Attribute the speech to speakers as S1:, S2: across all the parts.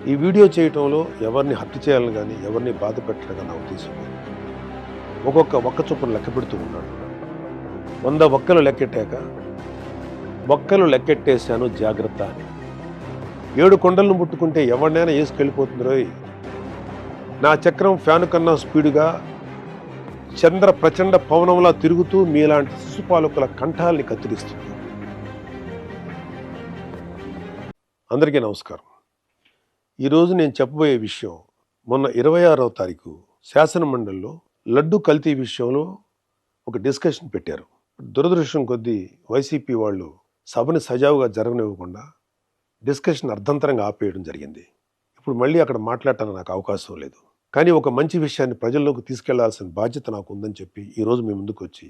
S1: ఈ వీడియో చేయటంలో ఎవరిని హత్య చేయాలని కానీ ఎవరిని బాధ పెట్టడం నా ఉద్దేశం లేదు. ఒక్క చొప్పున లెక్క పెడుతూ ఉన్నాడు. 100 ఒక్కలు లెక్కెట్టాక ఒక్కలు లెక్కెట్టేశాను జాగ్రత్త అని. 7 కొండలను ముట్టుకుంటే ఎవరినైనా వేసుకెళ్ళిపోతుందో. నా చక్రం ఫ్యాను కన్నా స్పీడుగా చంద్ర ప్రచండ పవనంలా తిరుగుతూ మీలాంటి శిశుపాలకుల కంఠాల్ని కత్తిరిస్తుంది. అందరికీ నమస్కారం. ఈరోజు నేను చెప్పబోయే విషయం, మొన్న 26వ తారీఖు శాసనమండలిలో లడ్డు కల్తీ విషయంలో ఒక డిస్కషన్ పెట్టారు. దురదృష్టం కొద్దీ వైసీపీ వాళ్ళు సభని సజావుగా జరగనివ్వకుండా డిస్కషన్ అర్ధంతరంగా ఆపేయడం జరిగింది. ఇప్పుడు మళ్ళీ అక్కడ మాట్లాడటానికి నాకు అవకాశం లేదు. కానీ ఒక మంచి విషయాన్ని ప్రజల్లోకి తీసుకెళ్లాల్సిన బాధ్యత నాకు ఉందని చెప్పి ఈరోజు మీ ముందుకు వచ్చి,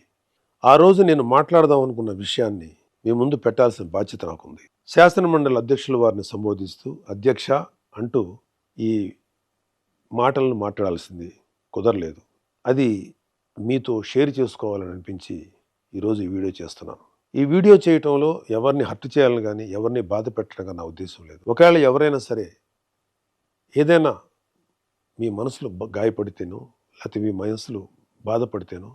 S1: ఆ రోజు నేను మాట్లాడదాం అనుకున్న విషయాన్ని మీ ముందు పెట్టాల్సిన బాధ్యత నాకుంది. శాసనమండలి అధ్యక్షుల వారిని సంబోధిస్తూ అధ్యక్ష అంటూ ఈ మాటలను మాట్లాడాల్సింది కుదరలేదు. అది మీతో షేర్ చేసుకోవాలని అనిపించి ఈరోజు ఈ వీడియో చేస్తున్నాను. ఈ వీడియో చేయటంలో ఎవరిని హత్య చేయాలని కానీ ఎవరిని బాధ పెట్టడం నా ఉద్దేశం లేదు. ఒకవేళ ఎవరైనా సరే ఏదైనా మీ మనసులో గాయపడితేనో లేకపోతే మీ మనసులో బాధపడితేనో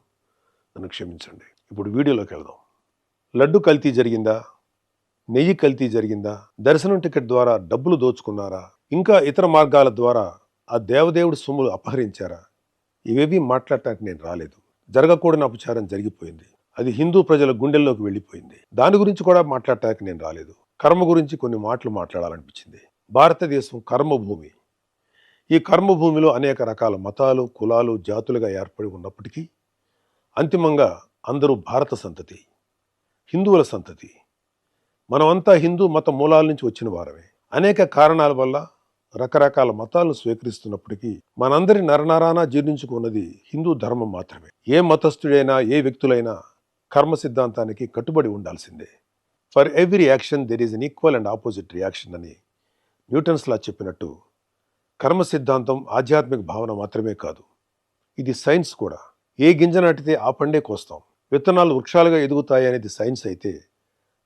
S1: నన్ను క్షమించండి. ఇప్పుడు వీడియోలోకి వెళ్దాం. లడ్డు కల్తీ జరిగిందా? నెయ్యి కల్తీ జరిగిందా? దర్శనం టికెట్ ద్వారా డబ్బులు దోచుకున్నారా? ఇంకా ఇతర మార్గాల ద్వారా ఆ దేవదేవుడి సొమ్ములు అపహరించారా? ఇవేవి మాట్లాడటానికి నేను రాలేదు. జరగకూడని అపచారం జరిగిపోయింది. అది హిందూ ప్రజల గుండెల్లోకి వెళ్ళిపోయింది. దాని గురించి కూడా మాట్లాడటానికి నేను రాలేదు. కర్మ గురించి కొన్ని మాటలు మాట్లాడాలనిపించింది. భారతదేశం కర్మభూమి. ఈ కర్మభూమిలో అనేక రకాల మతాలు, కులాలు, జాతులుగా ఏర్పడి ఉన్నప్పటికీ అంతిమంగా అందరూ భారత సంతతి, హిందువుల సంతతి. మనమంతా హిందూ మత మూలాల నుంచి వచ్చిన వారమే. అనేక కారణాల వల్ల రకరకాల మతాలను స్వీకరిస్తున్నప్పటికీ మనందరి నరనరానా జీర్ణించుకున్నది హిందూ ధర్మం మాత్రమే. ఏ మతస్థుడైనా ఏ వ్యక్తులైనా కర్మ సిద్ధాంతానికి కట్టుబడి ఉండాల్సిందే. For every action there is an equal and opposite reaction అని న్యూటన్స్ లా చెప్పినట్టు, కర్మ సిద్ధాంతం ఆధ్యాత్మిక భావన మాత్రమే కాదు, ఇది సైన్స్ కూడా. ఏ గింజ నాటితే ఆ పండే కోస్తాం. విత్తనాలు వృక్షాలుగా ఎదుగుతాయి అనేది సైన్స్ అయితే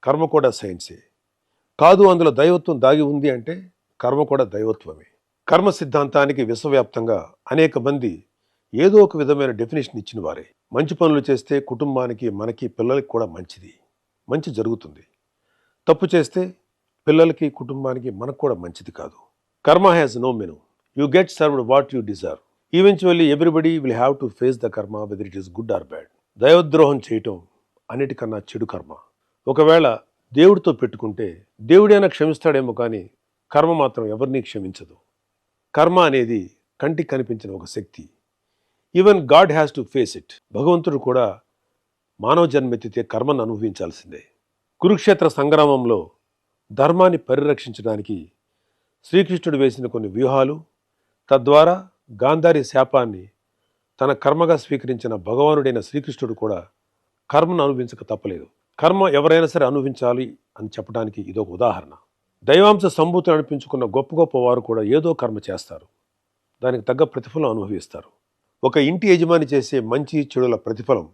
S1: కర్మ కూడా సైన్సే. కాదు, అందులో దైవత్వం దాగి ఉంది అంటే కర్మ కూడా దైవత్వమే. కర్మ సిద్ధాంతానికి విశ్వవ్యాప్తంగా అనేక మంది ఏదో ఒక విధమైన డెఫినేషన్ ఇచ్చిన వారే. మంచి పనులు చేస్తే కుటుంబానికి, మనకి, పిల్లలకి కూడా మంచి జరుగుతుంది. తప్పు చేస్తే పిల్లలకి, కుటుంబానికి, మనకు కూడా మంచిది కాదు. Karma has no menu. You get served what you deserve. Eventually everybody will have to face the karma whether it is good or bad. దైవద్రోహం చేయటం అన్నిటికన్నా చెడు కర్మ. ఒకవేళ దేవుడితో పెట్టుకుంటే దేవుడైనా క్షమిస్తాడేమో కానీ కర్మ మాత్రం ఎవరినీ క్షమించదు. కర్మ అనేది కంటికి కనిపించిన ఒక శక్తి. Even god has to face it. భగవంతుడు కూడా మానవ జన్మెత్తితే కర్మను అనుభవించాల్సిందే. కురుక్షేత్ర సంగ్రామంలో ధర్మాన్ని పరిరక్షించడానికి శ్రీకృష్ణుడు వేసిన కొన్ని వ్యూహాలు, తద్వారా గాంధారి శాపాన్ని తన కర్మగా స్వీకరించిన భగవానుడైన శ్రీకృష్ణుడు కూడా కర్మను అనుభవించక తప్పలేదు. కర్మ ఎవరైనా సరే అనుభవించాలి అని చెప్పడానికి ఇదొక ఉదాహరణ. దైవాంశ సంభూతిని అనిపించుకున్న గొప్ప వారు కూడా ఏదో కర్మ చేస్తారు, దానికి తగ్గ ప్రతిఫలం అనుభవిస్తారు. ఒక ఇంటి యజమాని చేసే మంచి చెడుల ప్రతిఫలం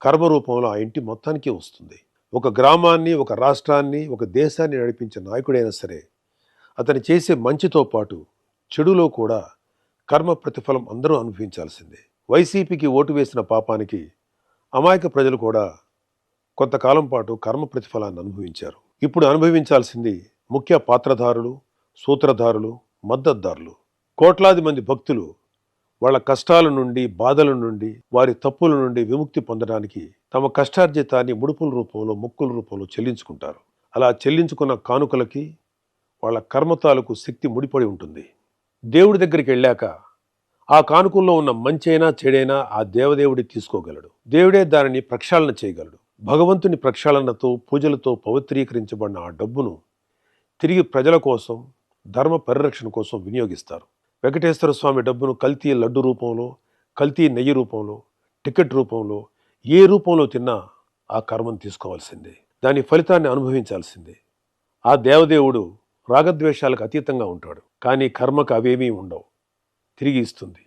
S1: కర్మ రూపంలో ఆ ఇంటి మొత్తానికి వస్తుంది. ఒక గ్రామాన్ని, ఒక రాష్ట్రాన్ని, ఒక దేశాన్ని నడిపించే నాయకుడైనా సరే అతను చేసే మంచితో పాటు చెడులో కూడా కర్మ ప్రతిఫలం అందరూ అనుభవించాల్సిందే. వైసీపీకి ఓటు వేసిన పాపానికి అమాయక ప్రజలు కూడా కొంతకాలం పాటు కర్మ ప్రతిఫలాన్ని అనుభవించారు. ఇప్పుడు అనుభవించాల్సింది ముఖ్య పాత్రధారులు, సూత్రధారులు, మద్దతుదారులు. కోట్లాది మంది భక్తులు వాళ్ళ కష్టాల నుండి, బాధల నుండి, వారి తప్పుల నుండి విముక్తి పొందడానికి తమ కష్టార్జితాన్ని ముడుపుల రూపంలో, మొక్కుల రూపంలో చెల్లించుకుంటారు. అలా చెల్లించుకున్న కానుకలకి వాళ్ళ కర్మ తాలూకు శక్తి ముడిపడి ఉంటుంది. దేవుడి దగ్గరికి వెళ్ళాక ఆ కానుకల్లో ఉన్న మంచైనా చెడైనా ఆ దేవదేవుడి తీసుకోగలడు. దేవుడే దానిని ప్రక్షాళన చేయగలడు. భగవంతుని ప్రక్షాళనతో, పూజలతో పవిత్రీకరించబడిన ఆ డబ్బును తిరిగి ప్రజల కోసం, ధర్మ పరిరక్షణ కోసం వినియోగిస్తారు. వెంకటేశ్వర స్వామి డబ్బును కల్తీ లడ్డు రూపంలో, కల్తీ నెయ్యి రూపంలో, టికెట్ రూపంలో, ఏ రూపంలో తిన్నా ఆ కర్మను తీసుకోవాల్సిందే. దాని ఫలితాన్ని అనుభవించాల్సిందే. ఆ దేవదేవుడు రాగద్వేషాలకు అతీతంగా ఉంటాడు. కానీ కర్మకు అవేమీ ఉండవు. తిరిగి ఇస్తుంది,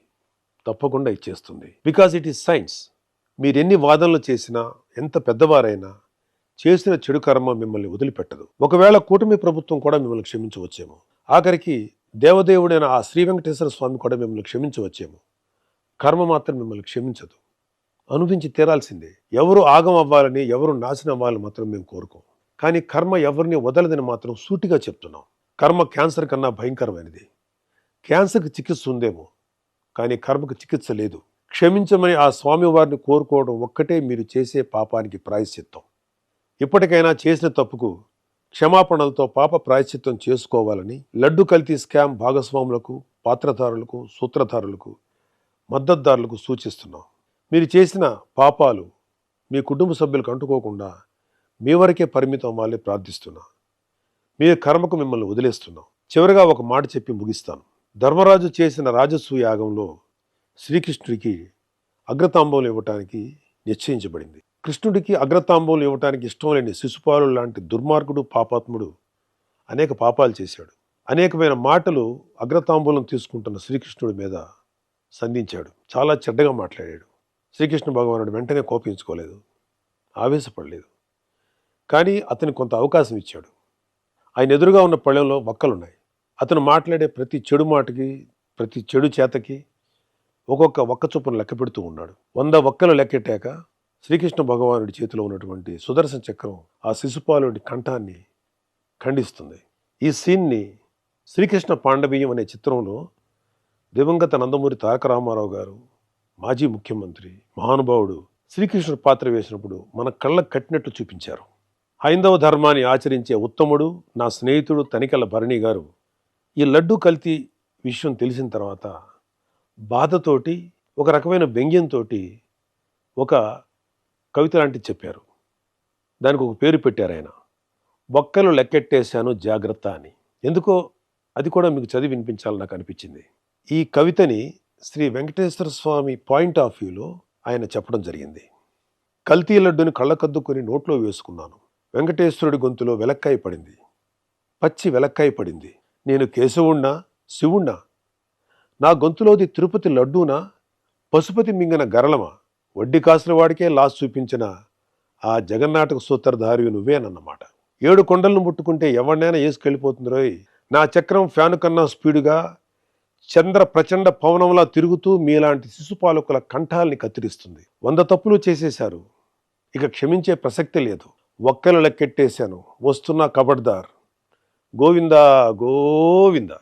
S1: తప్పకుండా ఇచ్చేస్తుంది. Because it is science. మీరెన్ని వాదనలు చేసినా, ఎంత పెద్దవారైనా చేసిన చెడు కర్మ మిమ్మల్ని వదిలిపెట్టదు. ఒకవేళ కూటమి ప్రభుత్వం కూడా మిమ్మల్ని క్షమించవచ్చేమో. ఆఖరికి దేవదేవుడైన ఆ శ్రీ వెంకటేశ్వర స్వామి కూడా మిమ్మల్ని క్షమించవచ్చేమో, కర్మ మాత్రం మిమ్మల్ని క్షమించదు. అనుభవించి తీరాల్సిందే. ఎవరు ఆగం అవ్వాలని, ఎవరు నాశనం అవ్వాలని మాత్రం మేము కోరుకోం. కానీ కర్మ ఎవరిని వదలదని మాత్రం సూటిగా చెప్తున్నాం. కర్మ క్యాన్సర్ కన్నా భయంకరమైనది. క్యాన్సర్కి చికిత్స ఉందేమో, కానీ కర్మకు చికిత్స లేదు. క్షమించమని ఆ స్వామివారిని కోరుకోవడం ఒక్కటే మీరు చేసే పాపానికి ప్రాయశ్చిత్తం. ఇప్పటికైనా చేసిన తప్పుకు క్షమాపణలతో పాప ప్రాయశ్చిత్తం చేసుకోవాలని లడ్డు కల్తీ స్కామ్ భాగస్వాములకు, పాత్రధారులకు, సూత్రధారులకు, మద్దతుదారులకు సూచిస్తున్నాం. మీరు చేసిన పాపాలు మీ కుటుంబ సభ్యులకు అంటుకోకుండా మీ వరకే పరిమితం అవ్వాలని ప్రార్థిస్తున్నా. మీ కర్మకు మిమ్మల్ని వదిలేస్తున్నాం. చివరిగా ఒక మాట చెప్పి ముగిస్తాను. ధర్మరాజు చేసిన రాజసూయ యాగంలో శ్రీకృష్ణుడికి అగ్రతాంబూలం ఇవ్వటానికి నిశ్చయించబడింది. కృష్ణుడికి అగ్రతాంబూలం ఇవ్వటానికి ఇష్టం లేని శిశుపాలు లాంటి దుర్మార్గుడు, పాపాత్ముడు అనేక పాపాలు చేశాడు. అనేకమైన మాటలు అగ్రతాంబూలం తీసుకుంటున్న శ్రీకృష్ణుడి మీద సంధించాడు. చాలా చెడ్డగా మాట్లాడాడు. శ్రీకృష్ణ భగవానుడు వెంటనే కోపించుకోలేదు, ఆవేశపడలేదు. కానీ అతని కొంత అవకాశం ఇచ్చాడు. ఆయన ఎదురుగా ఉన్న పళ్ళెంలో వక్కలున్నాయి. అతను మాట్లాడే ప్రతి చెడు మాటకి, ప్రతి చెడు చేతకి ఒక్కొక్క ఒక్క చొప్పున లెక్క పెడుతూ ఉన్నాడు. 100 వక్కలు లెక్కెట్టాక శ్రీకృష్ణ భగవానుడి చేతిలో ఉన్నటువంటి సుదర్శన చక్రం ఆ శిశుపాలుడి కంఠాన్ని ఖండిస్తుంది. ఈ సీన్ని శ్రీకృష్ణ పాండవీయం అనే చిత్రంలో దివంగత నందమూరి తారక రామారావు గారు, మాజీ ముఖ్యమంత్రి, మహానుభావుడు శ్రీకృష్ణుడు పాత్ర వేసినప్పుడు మన కళ్ళకు కట్టినట్టు చూపించారు. హైందవ ధర్మాన్ని ఆచరించే ఉత్తముడు, నా స్నేహితుడు తనికెళ్ళ భరణి గారు ఈ లడ్డు కల్తీ విషయం తెలిసిన తర్వాత బాధతోటి, ఒక రకమైన వ్యంగ్యంతో ఒక కవిత లాంటిది చెప్పారు. దానికి ఒక పేరు పెట్టారు ఆయన, బొక్కలు లెక్కెట్టేశాను జాగ్రత్త అని. ఎందుకో అది కూడా మీకు చదివి వినిపించాలని నాకు అనిపించింది. ఈ కవితని శ్రీ వెంకటేశ్వర స్వామి పాయింట్ ఆఫ్ వ్యూలో ఆయన చెప్పడం జరిగింది. కల్తీ లడ్డుని కళ్ళకద్దుకొని నోట్లో వేసుకున్నాను. వెంకటేశ్వరుడి గొంతులో వెలక్కాయ పడింది, పచ్చి వెలక్కాయ పడింది. నేను కేశవుణ్ణా, శివుణ్ణా? నా గొంతులోది తిరుపతి లడ్డూనా, పశుపతి మింగిన గరళమా? వడ్డీ కాసుల వాడికే లాస్ చూపించిన ఆ జగన్నాటక సూత్రధారి నువ్వేనన్నమాట. 7 కొండలను ముట్టుకుంటే ఎవరినైనా వేసుకెళ్ళిపోతుంది రోయ్. నా చక్రం ఫ్యాను కన్నా స్పీడుగా చంద్ర ప్రచండ పవనంలా తిరుగుతూ మీలాంటి శిశుపాలకుల కంఠాల్ని కత్తిరిస్తుంది. 100 తప్పులు చేసేశారు, ఇక క్షమించే ప్రసక్తి లేదు. ఒక్కలు లెక్కెట్టేశాను, వస్తున్నా కబడ్దార్. గోవిందా గోవిందా.